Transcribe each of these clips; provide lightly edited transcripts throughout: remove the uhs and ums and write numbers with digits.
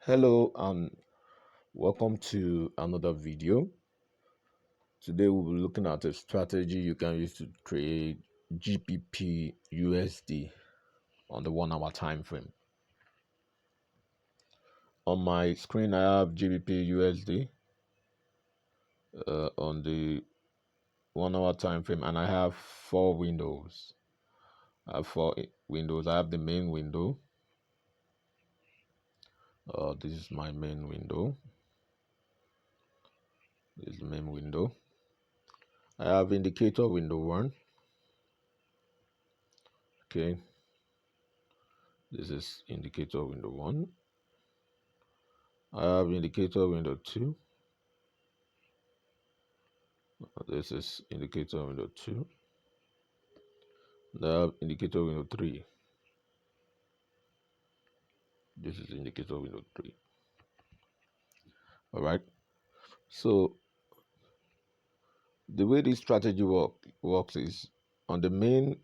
Hello and welcome to another video. Today we'll be looking at a strategy you can use to create GBPUSD on the 1 hour time frame. On my screen I have GBPUSD on the 1 hour time frame, and I have four windows. I have four windows. I have the main window. This is my main window. This is the main window. I have indicator window 1. Okay, this is indicator window 1. I have indicator window 2. This is indicator window 2. I have indicator window 3. This is indicator window 3. All right. So the way this strategy works is on the main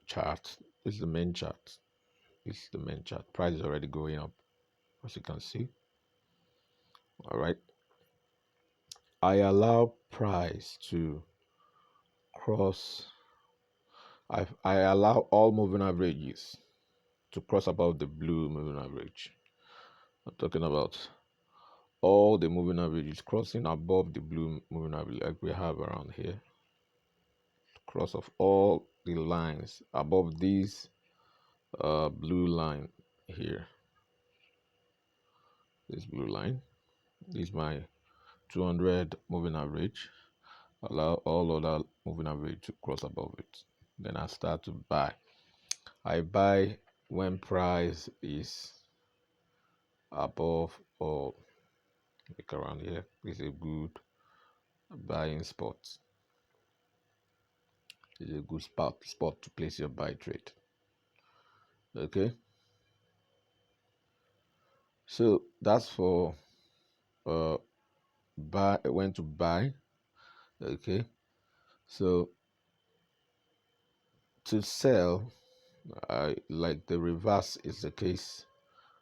chart. This is the main chart. This is the main chart. Price is already going up, as you can see. All right. I allow price to cross. I allow all moving averages to cross above the blue moving average. I'm talking about all the moving averages crossing above the blue moving average, like we have around here. Cross of all the lines above this blue line here. This blue line, this is my 200 moving average. Allow all other moving average to cross above it. Then I start to buy. I buy when price is above, or like around here. This is a good buying spot. This is a good spot to place your buy trade. Okay, so that's for buy, when to buy. Okay, so to sell, I like the reverse is the case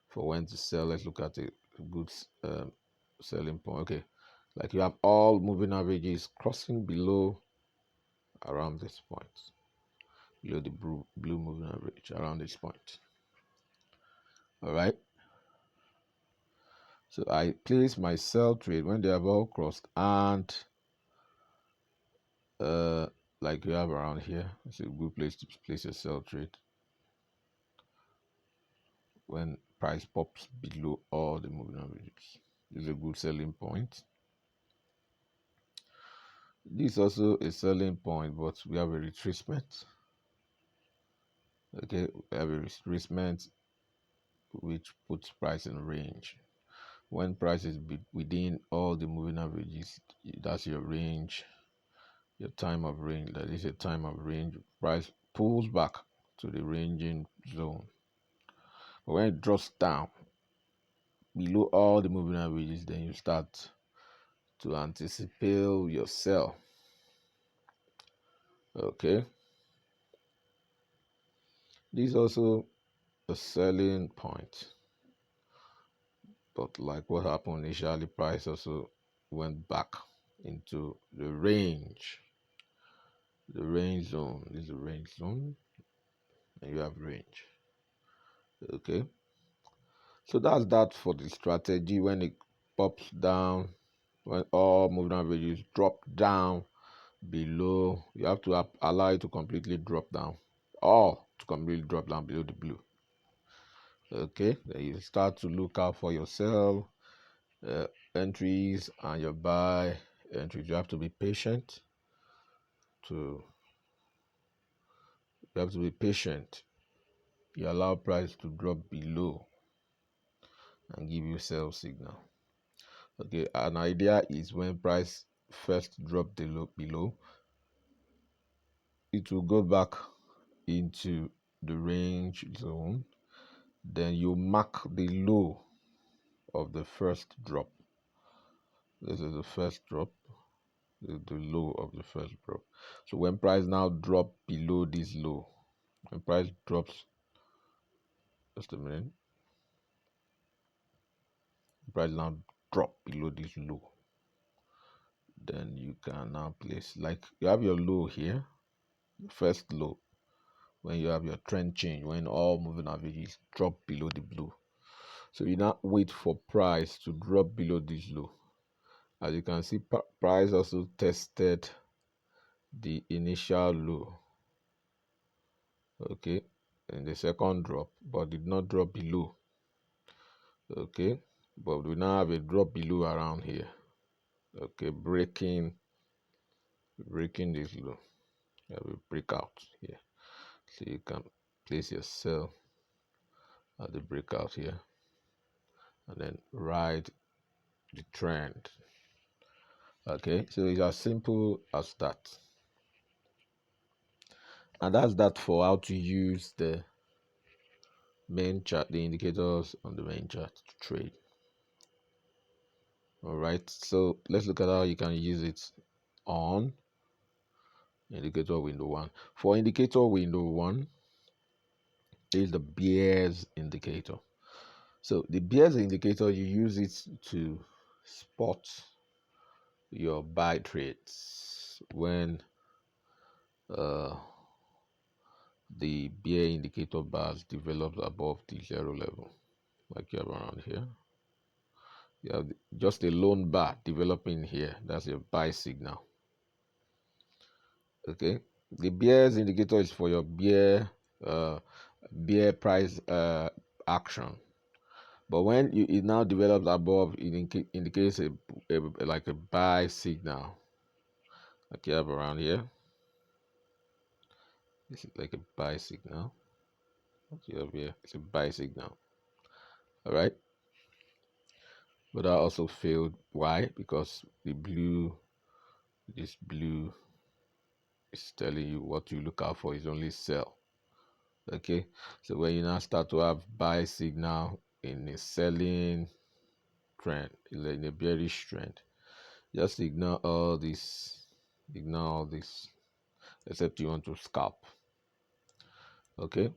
for when to sell. Let's look at a good selling point. Okay, like you have all moving averages crossing below around this point, below the blue moving average around this point. All right, so I place my sell trade when they have all crossed, and like you have around here, it's a good place to place a sell trade when price pops below all the moving averages. This is a good selling point. This is also a selling point, but we have a retracement. Okay, we have a retracement which puts price in range. When price is within all the moving averages, that's your range, your time of range. That is a time of range. Price pulls back to the ranging zone. But when it drops down below all the moving averages, then you start to anticipate your sell. Okay, this is also a selling point, but like what happened initially, price also went back into the range zone. This is the range zone, and you have range. Okay, so that's that for the strategy. When it pops down, when all moving averages drop down below, you have to allow it to completely drop down, all to completely drop down below the blue. Okay, then you start to look out for your sell entries and your buy entries. You have to be patient. You have to be patient. You allow price to drop below and give you sell signal. Okay, an idea is when price first drop below, it will go back into the range zone. Then you mark the low of the first drop. This is the first drop. This is the low of the first drop. So when price now drop below this low, when price drops, just a minute. Price now drop below this low, then you can now place, like you have your low here, first low, when you have your trend change, when all moving averages drop below the blue. So you now wait for price to drop below this low. As you can see, price also tested the initial low, okay, in the second drop, but did not drop below, okay, but we now have a drop below around here, okay, breaking this low. You have a breakout here, so you can place your sell at the breakout here and then ride the trend. Okay, so it's as simple as that. And that's that for how to use the main chart, the indicators on the main chart to trade. All right, so let's look at how you can use it on indicator window 1. For indicator window 1 is the bears indicator. So the bears indicator, you use it to spot your buy trades when the bear indicator bars develops above the 0 level, like you have around here. You have just a lone bar developing here. That's your buy signal. Okay, the bears indicator is for your bear price action. But when it now develops above, it indicates like a buy signal, like you have around here. This is like a buy signal. What you have here is a buy signal. All right. But that also failed. Why? Because this blue is telling you what you look out for is only sell. Okay. So when you now start to have buy signal in a selling trend, in a bearish trend, just ignore all this, except you want to scalp. Okay.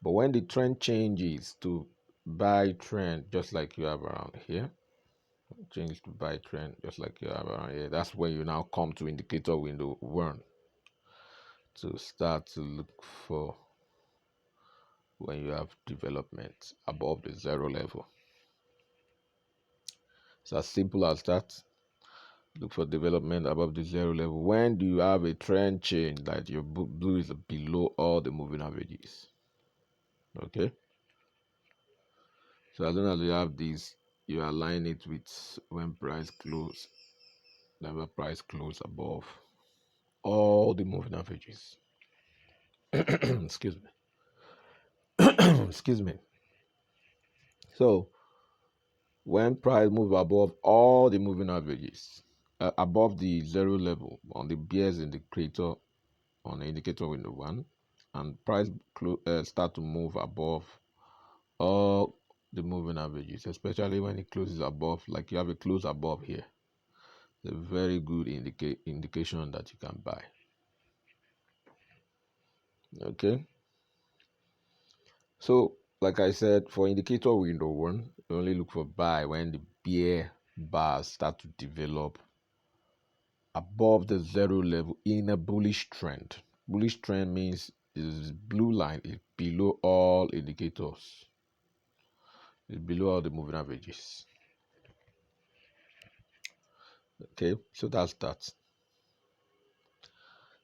But when the trend changes to buy trend, just like you have around here, change to buy trend just like you have around here, that's when you now come to indicator window 1 to start to look for when you have development above the 0 level. It's as simple as that. Look for development above the 0 level. When do you have a trend change that your blue is below all the moving averages? Okay, so as long as you have this, you align it with when price close, never price close above all the moving averages. Excuse me. Excuse me. So when price move above all the moving averages, above the 0 level on the bears indicator on the indicator window 1, and price start to move above all the moving averages, especially when it closes above, like you have a close above here, it's a very good indication that you can buy. Okay, so like I said, for indicator window 1, you only look for buy when the bear bars start to develop above the 0 level in a bullish trend. Bullish trend means this blue line is below all indicators. It's below all the moving averages. Okay, so that's that.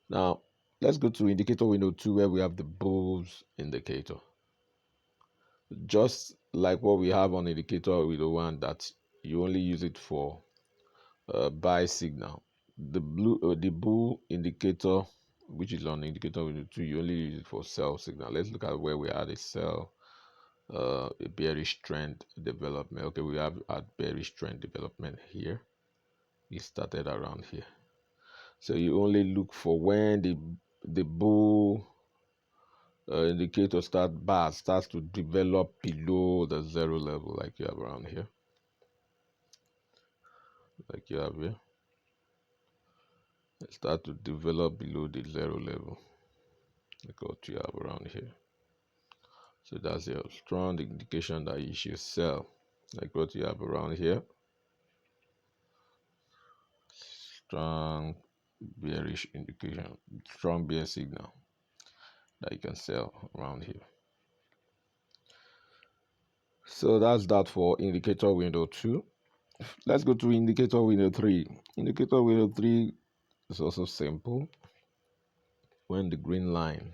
Now let's go to indicator window 2, where we have the bulls indicator. Just like what we have on indicator window 1, that you only use it for buy signal. The bull indicator, which is on indicator window 2, you only use it for sell signal. Let's look at where we had a sell, a bearish trend development. Okay, we have a bearish trend development here. It started around here. So you only look for when the bull indicator starts to develop below the 0 level, like you have around here, like you have here. It start to develop below the 0 level, like what you have around here. So that's a strong indication that you should sell. like what you have around here. Strong bearish indication, strong bear signal that you can sell around here. So that's that for indicator window 2. Let's go to indicator window 3. Indicator window 3 is also simple. When the green line,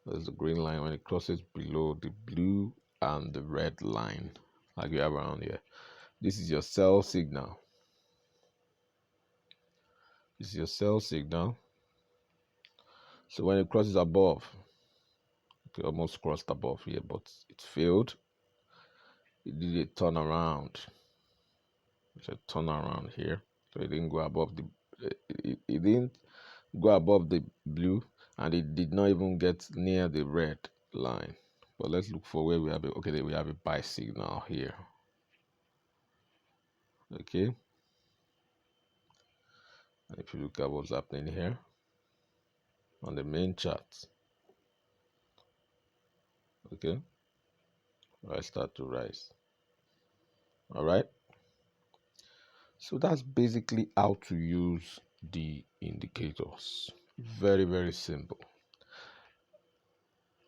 there's the green line, when it crosses below the blue and the red line, like you have around here, this is your sell signal. This is your sell signal. So when it crosses above, it almost crossed above here, but it failed. It did a turnaround. It's a turnaround here. So it didn't go above the, it didn't go above the blue, and it did not even get near the red line. But let's look for where we have okay, there we have a buy signal here. Okay. And if you look at what's happening here on the main chart, okay, I start to rise. All right. So that's basically how to use the indicators. Very, very simple.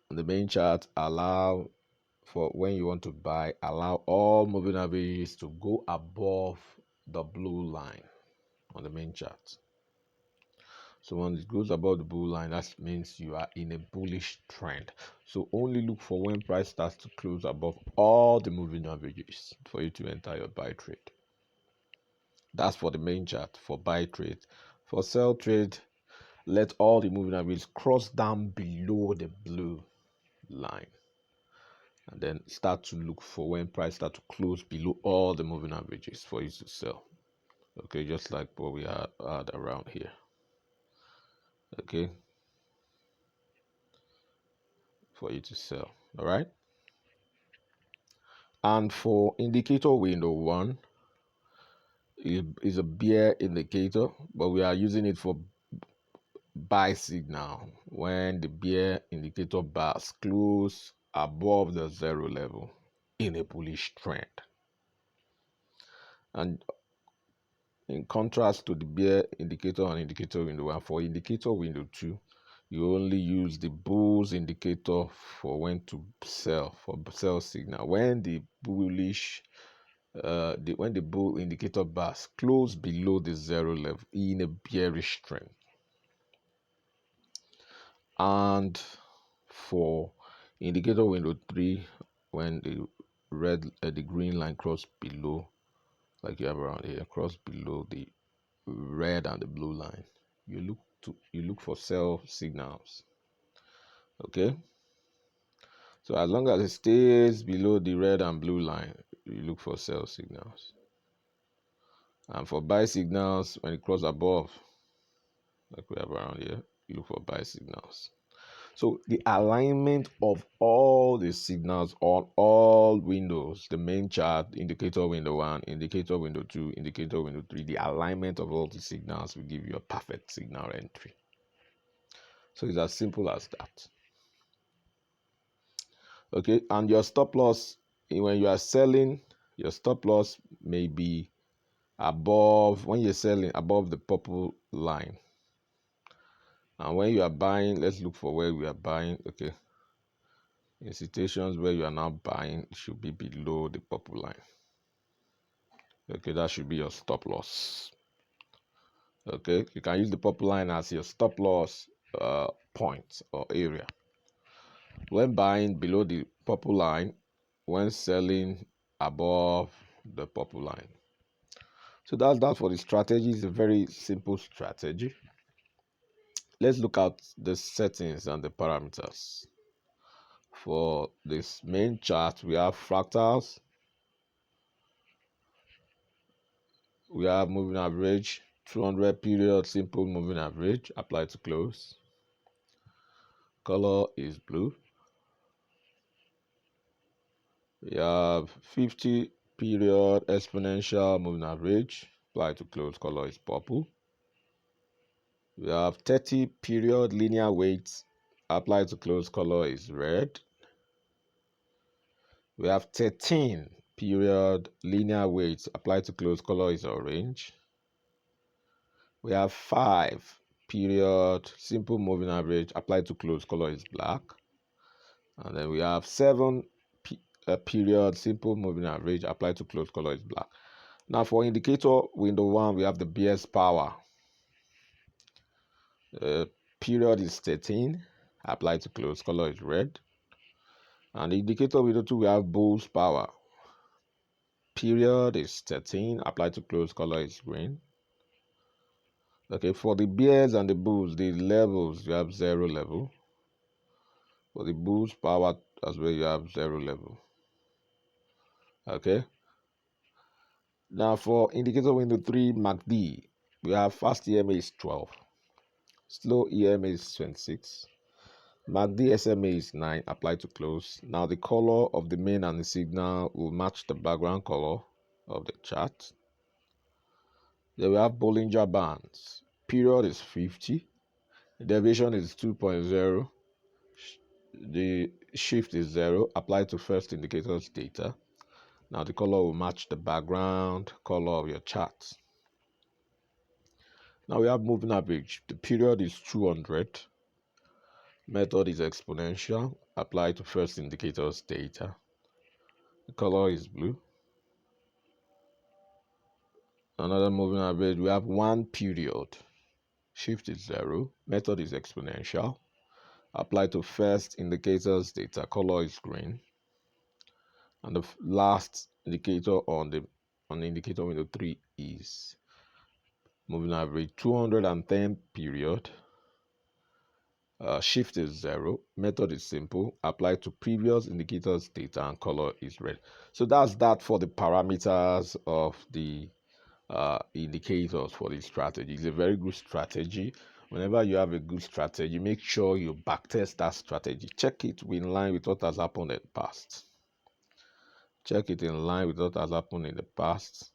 The main chart allow for when you want to buy, allow all moving averages to go above the blue line on the main chart. So when it goes above the blue line, that means you are in a bullish trend. So only look for when price starts to close above all the moving averages for you to enter your buy trade. That's for the main chart for buy trade. For sell trade, let all the moving averages cross down below the blue line, and then start to look for when price start to close below all the moving averages for you to sell. Okay, just like what we had around here. Okay, for you to sell. All right. And for indicator window 1 is a bear indicator, but we are using it for buy signal when the bear indicator bars close above the 0 level in a bullish trend. And in contrast to the bear indicator and indicator window 1, for indicator window 2, you only use the bulls indicator for when to sell, for sell signal. When the bullish when the bull indicator bars close below the 0 level in a bearish trend. And for indicator window 3, when the green line cross below, like you have around here, cross below the red and the blue line, you look for sell signals. Okay, so as long as it stays below the red and blue line, you look for sell signals. And for buy signals, when it crosses above, like we have around here, you look for buy signals. So the alignment of all the signals on all windows, the main chart, indicator window 1, indicator window 2, indicator window 3, the alignment of all the signals will give you a perfect signal entry. So it's as simple as that. Okay, and your stop loss, when you are selling, your stop loss may be above, when you're selling, above the purple line. And when you are buying, let's look for where we are buying. Okay, in situations where you are now buying, it should be below the purple line. Okay, that should be your stop loss. Okay, you can use the purple line as your stop loss point or area. When buying below the purple line, when selling above the purple line. So that's that for the strategy. It's a very simple strategy. Let's look at the settings and the parameters. For this main chart, we have fractals, we have moving average, 200 period simple moving average, apply to close. Color is blue. We have 50 period exponential moving average, apply to close, color is purple. We have 30 period linear weights, apply to close, color is red. We have 13 period linear weights applied to close, color is orange. We have 5 period simple moving average applied to close, color is black. And then we have 7 period simple moving average applied to close, color is black. Now for indicator window 1, we have the BS power. Period is 13, applied to close, color is red. And the indicator window 2, we have bulls power. Period is 13, applied to close, color is green. Okay, for the bears and the bulls, the levels, you have 0 level. For the bulls power as well, you have 0 level. Okay. Now for indicator window 3 MACD, we have fast EMA is 12, slow EMA is 26, MACD SMA is 9, applied to close. Now the color of the main and the signal will match the background color of the chart. Then we have Bollinger Bands. Period is 50, deviation is 2.0, the shift is 0, applied to first indicator's data. Now the color will match the background color of your chart. Now we have moving average. The period is 200. Method is exponential. Applied to first indicator's data. The color is blue. Another moving average, we have 1 period. Shift is 0. Method is exponential. Applied to first indicator's data. Color is green. And the last indicator on the indicator window 3 is moving average 210 period. Shift is 0. Method is simple. Apply to previous indicators data and color is red. So that's that for the parameters of the indicators for this strategy. It's a very good strategy. Whenever you have a good strategy, make sure you backtest that strategy. Check it in line with what has happened in the past. Check it in line with what has happened in the past.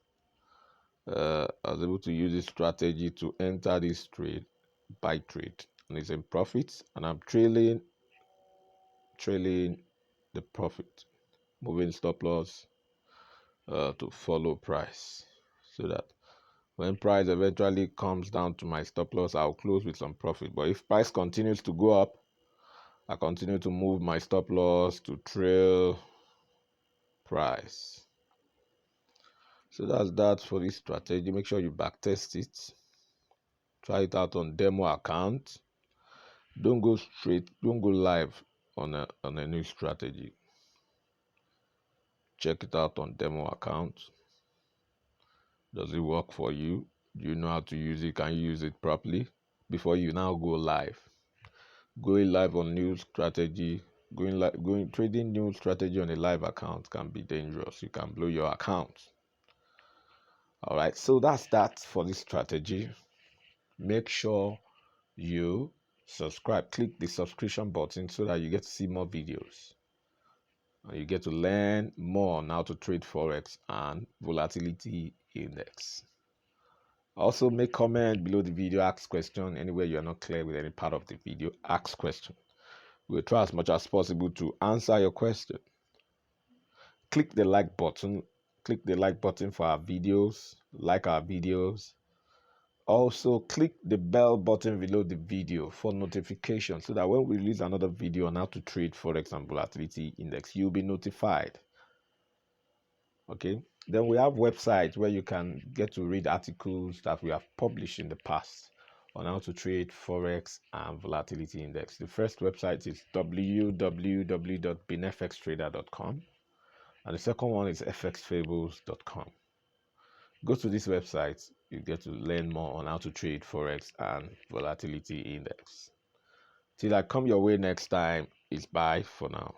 I was able to use this strategy to enter this trade, buy trade, and it's in profits, and I'm trailing the profit, moving stop loss to follow price, so that when price eventually comes down to my stop loss, I'll close with some profit. But if price continues to go up, I continue to move my stop loss to trail price. So that's that for this strategy. Make sure you backtest it. Try it out on demo account. Don't go live on a new strategy. Check it out on demo account. Does it work for you? Do you know how to use it? Can you use it properly before you now go live? Going live on new strategy, trading new strategy on a live account can be dangerous. You can blow your account. All right, so that's that for this strategy. Make sure you subscribe. Click the subscription button so that you get to see more videos. And you get to learn more on how to trade Forex and volatility index. Also, make comment below the video, ask question. Anywhere you're not clear with any part of the video, ask question. We'll try as much as possible to answer your question. Click the like button. Click the like button for our videos. Like our videos. Also, click the bell button below the video for notification so that when we release another video on how to trade Forex and volatility index, you'll be notified. Okay, then we have websites where you can get to read articles that we have published in the past on how to trade Forex and volatility index. The first website is www.binfxtrader.com, and the second one is fxfables.com. Go to this website, you get to learn more on how to trade Forex and volatility index. Till I come your way next time, it's bye for now.